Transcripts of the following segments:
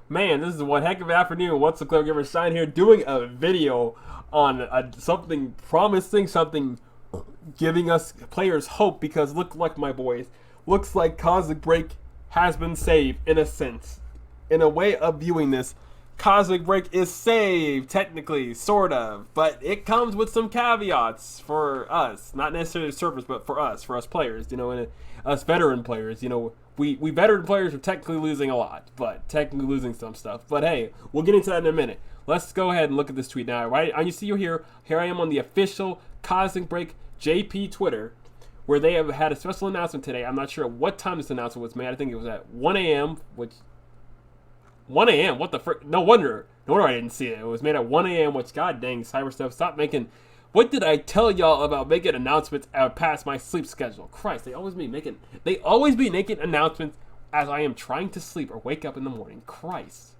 Man, this is one heck of an afternoon. What's the Clever Gamer Shine here doing a video on something promising, something giving us players hope because look like my boys. Looks like Cosmic Break has been saved in a sense. In a way of viewing this, Cosmic Break is saved, technically, sort of, but it comes with some caveats for us. Not necessarily the servers, but for us players, and us veteran players, we veteran players are technically losing a lot, but technically losing some stuff. But hey, we'll get into that in a minute. Let's go ahead and look at this tweet now. Right, you see here I am on the official Cosmic Break JP Twitter, where they have had a special announcement today. I'm not sure at what time this announcement was made. I think it was at 1 a.m., which 1 a.m. What the frick? No wonder I didn't see it. It was made at 1 a.m., which, god dang, Cyberstuff, stop making... What did I tell y'all about making announcements past my sleep schedule? Christ, they always be making announcements as I am trying to sleep or wake up in the morning. Christ.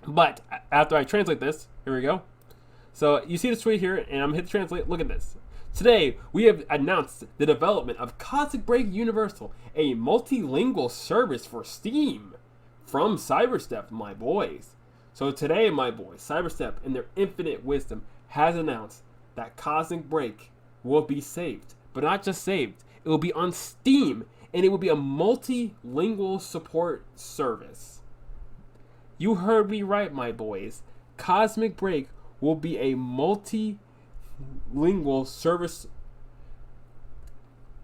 But after I translate this, here we go. So you see this tweet here, and I'm hit translate. Look at this. Today, we have announced the development of Cosmic Break Universal, a multilingual service for Steam from Cyberstep, my boys. So today, my boys, Cyberstep, in their infinite wisdom, has announced that Cosmic Break will be saved. But not just saved, it will be on Steam, and it will be a multilingual support service. You heard me right, my boys. Cosmic Break will be a multilingual service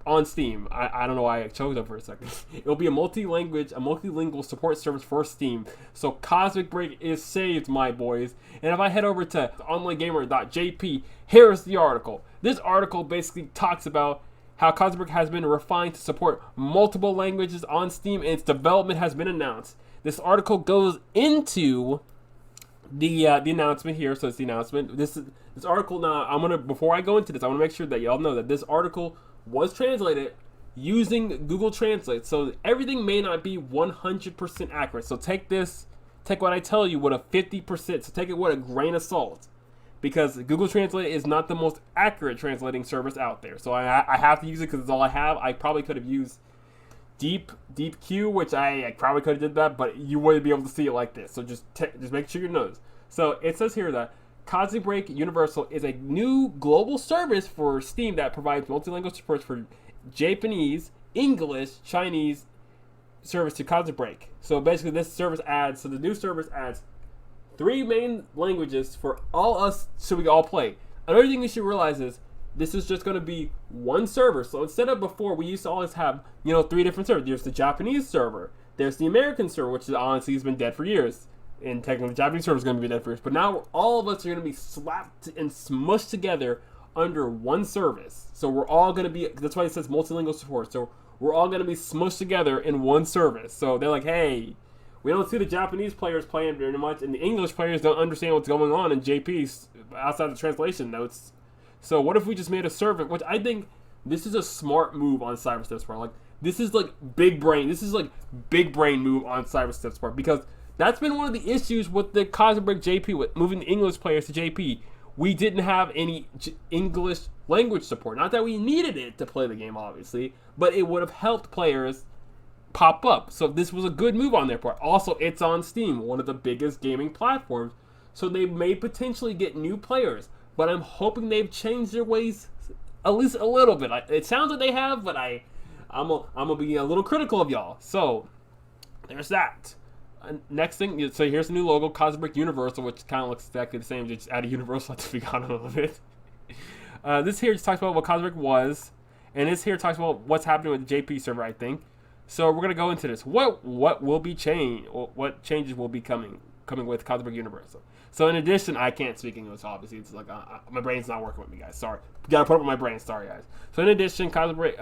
on Steam. I don't know why I choked up for a second. It'll be a multilingual support service for Steam. So Cosmic Break is saved, my boys. And if I head over to onlinegamer.jp, here's the article. This article basically talks about how Cosmic Break has been refined to support multiple languages on Steam, and its development has been announced. This article goes into the announcement here. So it's the announcement. This article now. Before I go into this, I want to make sure that y'all know that this article was translated using Google Translate, so everything may not be 100% accurate. So take what I tell you with a 50%. So take it with a grain of salt, because Google Translate is not the most accurate translating service out there. So I have to use it because it's all I have. I probably could have used DeepQ, which I probably could have did that, but you wouldn't be able to see it like this. So just make sure you know. So it says here that Cosmic Break Universal is a new global service for Steam that provides multilingual support for Japanese, English, Chinese service to Cosmic Break. So basically the new service adds 3 main languages for all us so we can all play. Another thing you should realize is this is just going to be one server. So instead of before, we used to always have, 3 different servers. There's the Japanese server, there's the American server, which is honestly has been dead for years. And technically, the Japanese server is going to be dead first. But now all of us are going to be slapped and smushed together under one service. So we're all going to be, that's why it says multilingual support. So we're all going to be smushed together in one service. So they're like, hey, we don't see the Japanese players playing very much, and the English players don't understand what's going on in JP's outside the translation notes. So what if we just made a server, which I think this is a smart move on Cyberstep's part. Like, this is like big brain move on Cyberstep's part, because that's been one of the issues with the Cosmic Break JP, with moving the English players to JP. We didn't have any English language support. Not that we needed it to play the game, obviously, but it would have helped players pop up. So this was a good move on their part. Also, it's on Steam, one of the biggest gaming platforms, so they may potentially get new players. But I'm hoping they've changed their ways at least a little bit. It sounds like they have, but I'm gonna be a little critical of y'all. So there's that. Next thing, so here's the new logo, Cosmic Break Universal, which kind of looks exactly the same, just added Universal to be gone a little bit. This here just talks about what Cosmic Break was, and this here talks about what's happening with the JP server, I think. So we're gonna go into this. What will be changed? What changes will be coming with Cosmic Break Universal? So in addition, I can't speak English, obviously. It's like my brain's not working with me, guys. Sorry. Gotta put up with my brain. Sorry, guys. So in addition, Cosmic Break,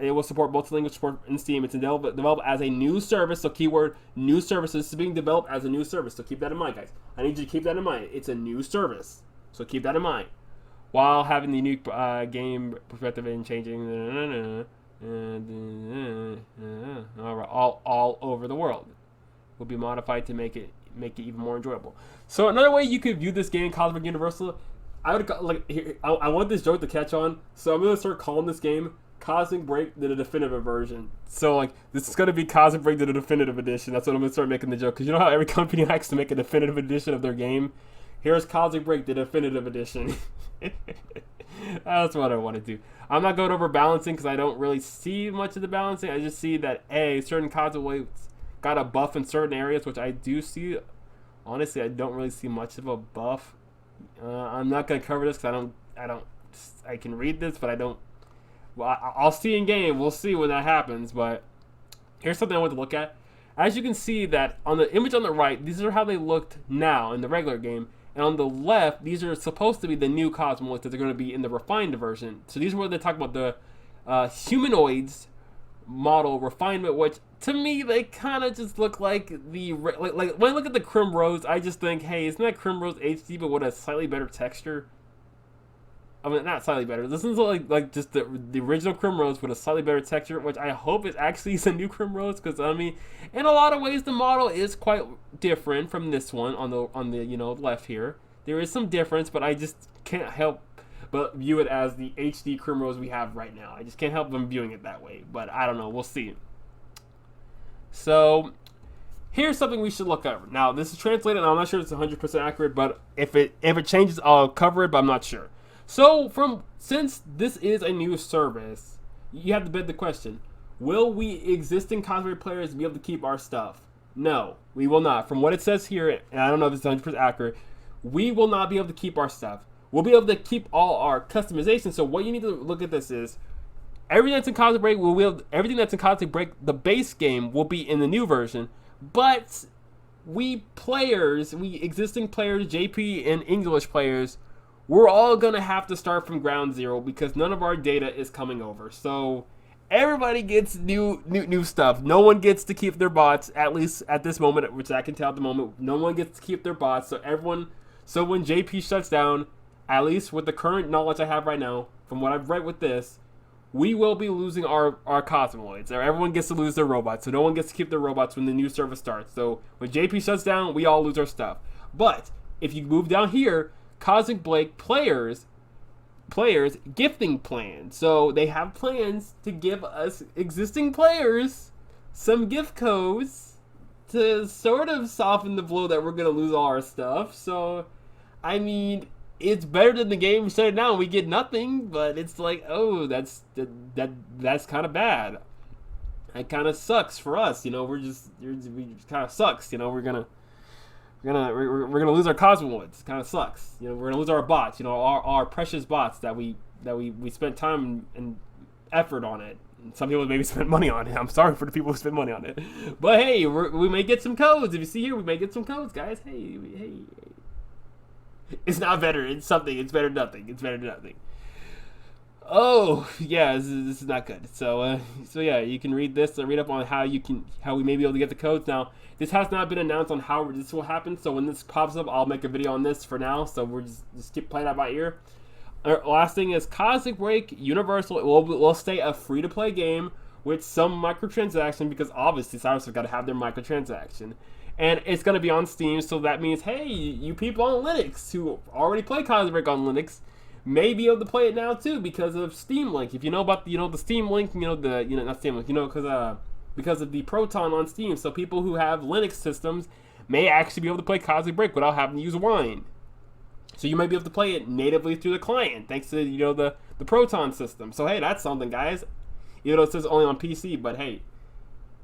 it will support multilingual support in Steam. It's developed as a new service. So keyword, new service. This is being developed as a new service. So keep that in mind, guys. I need you to keep that in mind. It's a new service. So keep that in mind. While having the unique game perspective and changing all over the world. Will be modified to make it even more enjoyable. So another way you could view this game, Cosmic Universal, I want this joke to catch on, so I'm gonna start calling this game Cosmic Break the definitive version. So like this is gonna be Cosmic Break the definitive edition. That's what I'm gonna start making the joke. Cause you know how every company likes to make a definitive edition of their game. Here's Cosmic Break the definitive edition. That's what I want to do. I'm not going over balancing because I don't really see much of the balancing. I just see that certain Cosmic Breaks got a buff in certain areas, which I do see. Honestly, I don't really see much of a buff. I'm not gonna cover this because I can read this, but I don't. Well, I'll see in game. We'll see when that happens. But here's something I want to look at. As you can see that on the image on the right, these are how they looked now in the regular game. And on the left, these are supposed to be the new Cosmoloids that they're going to be in the refined version. So these are where they talk about the humanoids model refinement, which to me, they kind of just look like like when I look at the Crimrose, I just think, hey, isn't that Crimrose HD but with a slightly better texture? I mean, not slightly better. This is like just the original Crimrose with a slightly better texture, which I hope is actually the new Crimrose, because I mean, in a lot of ways, the model is quite different from this one on the left here. There is some difference, but I just can't help but view it as the HD Crimrose we have right now. I just can't help them viewing it that way. But I don't know. We'll see. So here's something we should look over. Now this is translated, and I'm not sure it's 100% accurate, but if it changes, I'll cover it, but I'm not sure. So since this is a new service, you have to bid the question: will we existing Cosmic players be able to keep our stuff? No, we will not. From what it says here, and I don't know if it's 100% accurate, we will not be able to keep our stuff. We'll be able to keep all our customization. So what you need to look at this is everything that's in Cosmic Break everything that's in Cosmic Break, the base game, will be in the new version. But we existing players, JP and English players, we're all gonna have to start from ground zero because none of our data is coming over. So everybody gets new stuff. No one gets to keep their bots, at least at this moment, which I can tell at the moment. No one gets to keep their bots. So when JP shuts down, at least with the current knowledge I have right now, from what I've read with this, we will be losing our Cosmoloids. Or everyone gets to lose their robots. So no one gets to keep their robots when the new service starts. So when JP shuts down, we all lose our stuff. But if you move down here, Cosmic Break players gifting plans. So they have plans to give us existing players some gift codes to sort of soften the blow that we're gonna lose all our stuff. So I mean, it's better than the game shut down. We get nothing, but it's like, oh, that's kind of bad. It kind of sucks for us, we kind of sucks, we're gonna lose our Cosmoloids. Kind of sucks. We're gonna lose our bots. Our precious bots that we spent time and effort on it. And some people maybe spent money on it. I'm sorry for the people who spent money on it. But hey, we may get some codes. If you see here, we may get some codes, guys. Hey. It's not better. It's something. It's better than nothing. It's better than nothing. Oh yeah, this is not good. So yeah, you can read this and read up on how we may be able to get the codes. Now, this has not been announced on how this will happen. So when this pops up, I'll make a video on this for now. So we're just keep playing that by ear. Last thing is Cosmic Break Universal. It will stay a free-to-play game with some microtransaction because obviously Cyrus have got to have their microtransaction. And it's going to be on Steam, so that means, hey, you people on Linux who already play Cosmic Break on Linux may be able to play it now too because of Steam Link. If you know about the Steam Link, not Steam Link, because of the Proton on Steam. So people who have Linux systems may actually be able to play Cosmic Break without having to use Wine. So you might be able to play it natively through the client thanks to the Proton system. So hey, that's something, guys. Even though it says only on PC, but hey.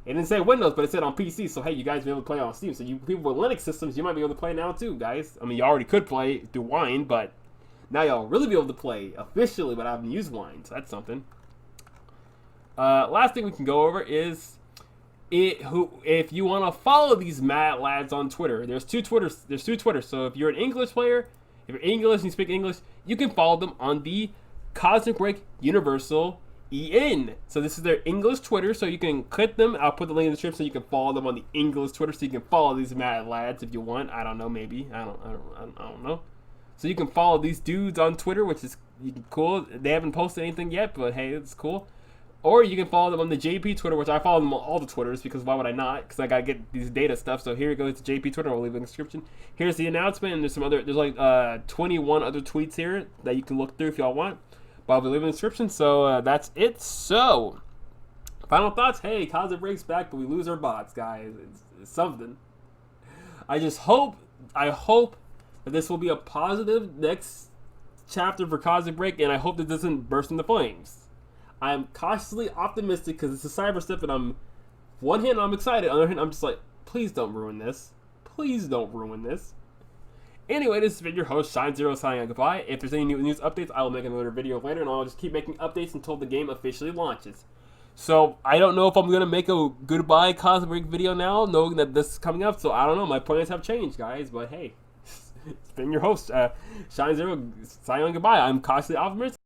It didn't say Windows, but it said on PC, so hey, you guys be able to play on Steam. So you people with Linux systems, you might be able to play now too, guys. I mean, you already could play through Wine, but now y'all really be able to play officially without having to use Wine, so that's something. Last thing we can go over is if you want to follow these mad lads on Twitter. There's two Twitters. So if you're an English player, if you're English and you speak English, you can follow them on the Cosmic Break Universal EN. So this is their English Twitter, so you can click them. I'll put the link in the description so you can follow them on the English Twitter, so you can follow these mad lads if you want. I don't know, maybe. I don't know. So you can follow these dudes on Twitter, which is cool. They haven't posted anything yet, but hey, it's cool. Or you can follow them on the JP Twitter, which I follow them on all the Twitters because why would I not? Because I gotta get these data stuff. So here it goes to JP Twitter. I'll leave it in the description. Here's the announcement, and there's like 21 other tweets here that you can look through if y'all want. But I'll be leaving in the description. So that's it. So final thoughts. Hey, Cosmic Break's back, but we lose our bots, guys. It's something. I hope that this will be a positive next chapter for Cosmic Break, and I hope that doesn't burst into flames. I'm cautiously optimistic because it's a cyber step, and I'm one hand I'm excited, on the other hand I'm just like, please don't ruin this. Please don't ruin this. Anyway, this has been your host, Shine0 signing out. Goodbye. If there's any new news updates, I will make another video later, and I'll just keep making updates until the game officially launches. So, I don't know if I'm going to make a goodbye Cosmic Break video now, knowing that this is coming up, so I don't know. My plans have changed, guys, but hey. It's been your host, Shine0 signing out. Goodbye. I'm cautiously optimistic.